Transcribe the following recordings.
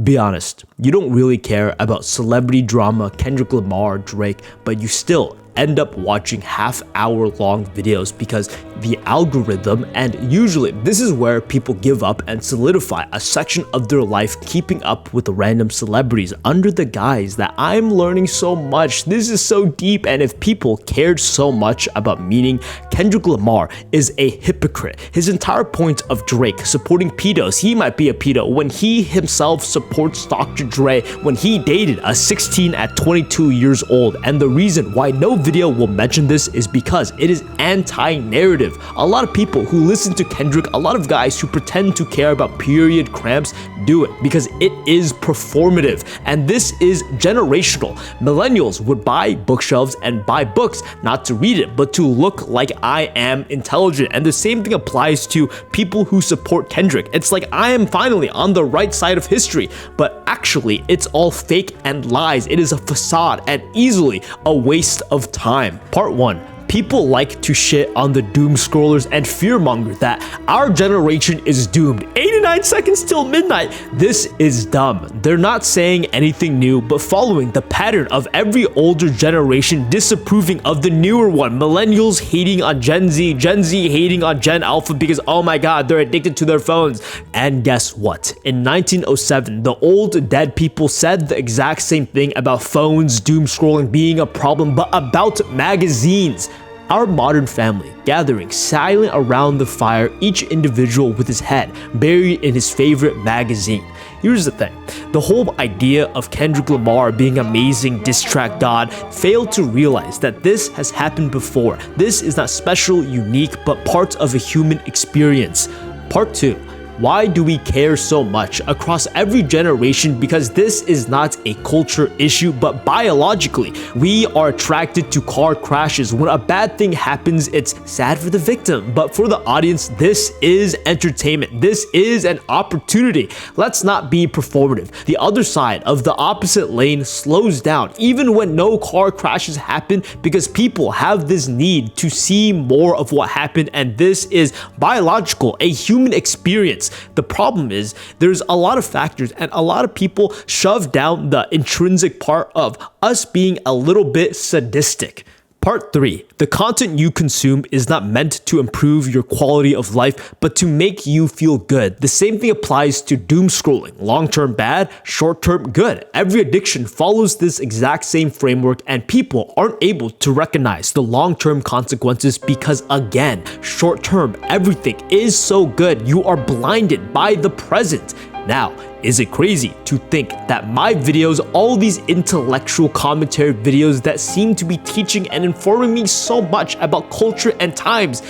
Be honest, you don't really care about celebrity drama, Kendrick Lamar, Drake, but you still end up watching half-hour-long videos because the algorithm, and usually this is where people give up and solidify a section of their life keeping up with the random celebrities under the guise that I'm learning so much, this is so deep, and if people cared so much about meaning, Kendrick Lamar is a hypocrite. His entire point of Drake supporting pedos, he might be a pedo when he himself supports Dr. Dre when he dated a 16 at 22 years old, and the reason why no video will mention this is because it is anti-narrative. A lot of people who listen to Kendrick, a lot of guys who pretend to care about period cramps do it because it is performative, and this is generational. Millennials would buy bookshelves and buy books not to read it but to look like I am intelligent, and the same thing applies to people who support Kendrick. It's like I am finally on the right side of history, but actually it's all fake and lies. It is a facade and easily a waste of time. Part 1. People like to shit on the doom scrollers and fearmonger that our generation is doomed. 89 seconds till midnight. This is dumb. They're not saying anything new, but following the pattern of every older generation disapproving of the newer one. Millennials hating on Gen Z, Gen Z hating on Gen Alpha because, oh my god, they're addicted to their phones. And guess what? In 1907, the old dead people said the exact same thing about phones, doom scrolling being a problem, but about magazines. Our modern family gathering silent around the fire, each individual with his head buried in his favorite magazine. Here's the thing, the whole idea of Kendrick Lamar being amazing diss track god failed to realize that this has happened before. This is not special, unique, but part of a human experience. Part 2. Why do we care so much across every generation? Because this is not a culture issue, but biologically, we are attracted to car crashes. When a bad thing happens, it's sad for the victim, but for the audience, this is entertainment. This is an opportunity. Let's not be performative. The other side of the opposite lane slows down even when no car crashes happen because people have this need to see more of what happened, and this is biological, a human experience. The problem is there's a lot of factors and a lot of people shove down the intrinsic part of us being a little bit sadistic. Part 3. The content you consume is not meant to improve your quality of life, but to make you feel good. The same thing applies to doom scrolling. Long-term bad, short-term good. Every addiction follows this exact same framework, and people aren't able to recognize the long-term consequences because, again, short-term, everything is so good. You are blinded by the present. Now, is it crazy to think that my videos, all these intellectual commentary videos that seem to be teaching and informing me so much about culture and times,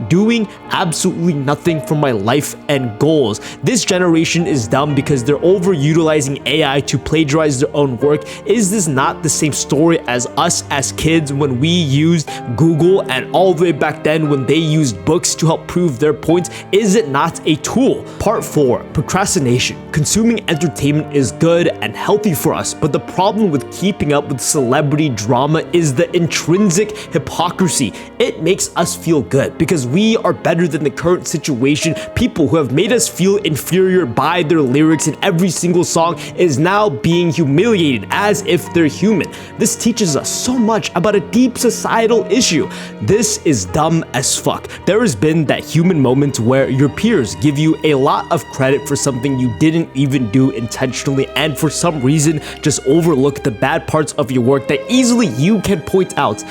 doing absolutely nothing for my life and goals? This generation is dumb because they're overutilizing AI to plagiarize their own work. Is this not the same story as us as kids when we used Google, and all the way back then when they used books to help prove their points? Is it not a tool? Part 4. Procrastination. Consuming entertainment is good and healthy for us, but the problem with keeping up with celebrity drama is the intrinsic hypocrisy. It makes us feel good because we are better than the current situation. People who have made us feel inferior by their lyrics in every single song is now being humiliated as if they're human. This teaches us so much about a deep societal issue. This is dumb as fuck. There has been that human moment where your peers give you a lot of credit for something you didn't even do intentionally, and for some reason just overlook the bad parts of your work that easily you can point out.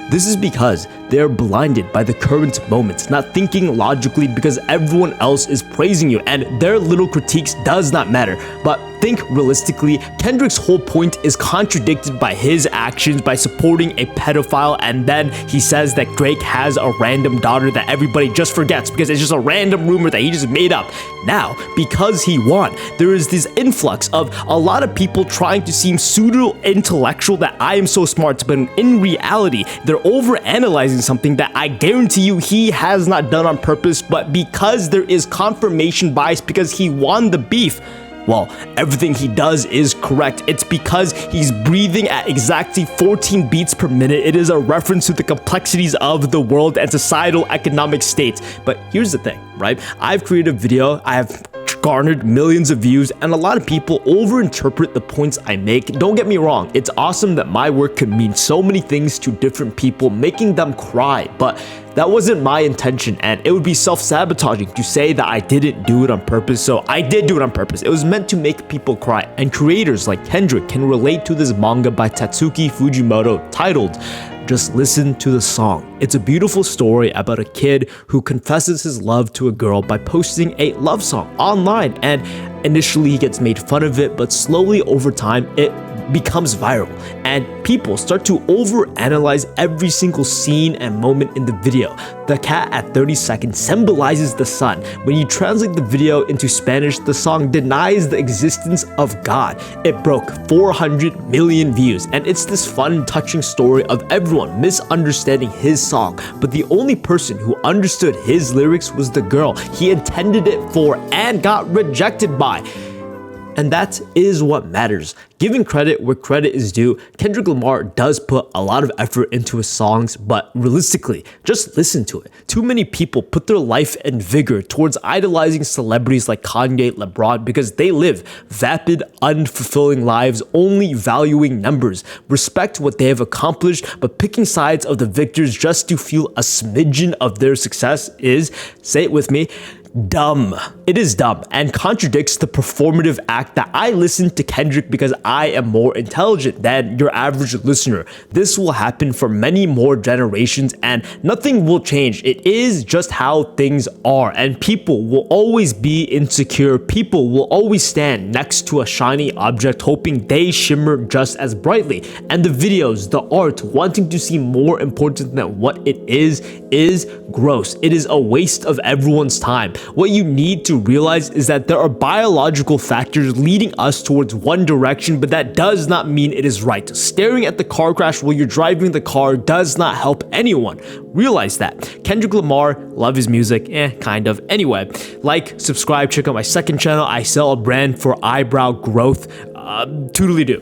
This is because they're blinded by the current moment, not thinking logically because everyone else is praising you and their little critiques does not matter. But think realistically, Kendrick's whole point is contradicted by his actions by supporting a pedophile, and then he says that Drake has a random daughter that everybody just forgets because it's just a random rumor that he just made up. Now, because he won, there is this influx of a lot of people trying to seem pseudo-intellectual that I am so smart, but in reality, they're overanalyzing something that I guarantee you he has not done on purpose, but because there is confirmation bias because he won the beef. Well, everything he does is correct. It's because he's breathing at exactly 14 beats per minute. It is a reference to the complexities of the world and societal economic states. But here's the thing, right? I've created a video. I have garnered millions of views, and a lot of people overinterpret the points I make. Don't get me wrong, it's awesome that my work could mean so many things to different people, making them cry, but that wasn't my intention, and it would be self-sabotaging to say that I didn't do it on purpose. So I did do it on purpose. It was meant to make people cry, and creators like Kendrick can relate to this manga by Tatsuki Fujimoto titled Just Listen to the Song. It's a beautiful story about a kid who confesses his love to a girl by posting a love song online, and initially he gets made fun of it, but slowly over time it becomes viral, and people start to overanalyze every single scene and moment in the video. The cat at 30 seconds symbolizes the sun. When you translate the video into Spanish, the song denies the existence of God. It broke 400 million views, and it's this fun, touching story of everyone misunderstanding his song, but the only person who understood his lyrics was the girl he intended it for and got rejected by. And that is what matters. Giving credit where credit is due, Kendrick Lamar does put a lot of effort into his songs, but realistically, just listen to it. Too many people put their life and vigor towards idolizing celebrities like Kanye, LeBron, because they live vapid, unfulfilling lives, only valuing numbers. Respect what they have accomplished, but picking sides of the victors just to feel a smidgen of their success is, say it with me, dumb. It is dumb and contradicts the performative act that I listen to Kendrick because I am more intelligent than your average listener. This will happen for many more generations and nothing will change. It is just how things are, and people will always be insecure. People will always stand next to a shiny object hoping they shimmer just as brightly, and the videos, the art, wanting to seem more important than what it is gross. It is a waste of everyone's time. What you need to realize is that there are biological factors leading us towards one direction, but that does not mean it is right. Staring at the car crash while you're driving the car does not help anyone. Realize that. Kendrick Lamar, love his music, kind of. Anyway, like, subscribe, check out my second channel. I sell a brand for eyebrow growth. Toodly-doo.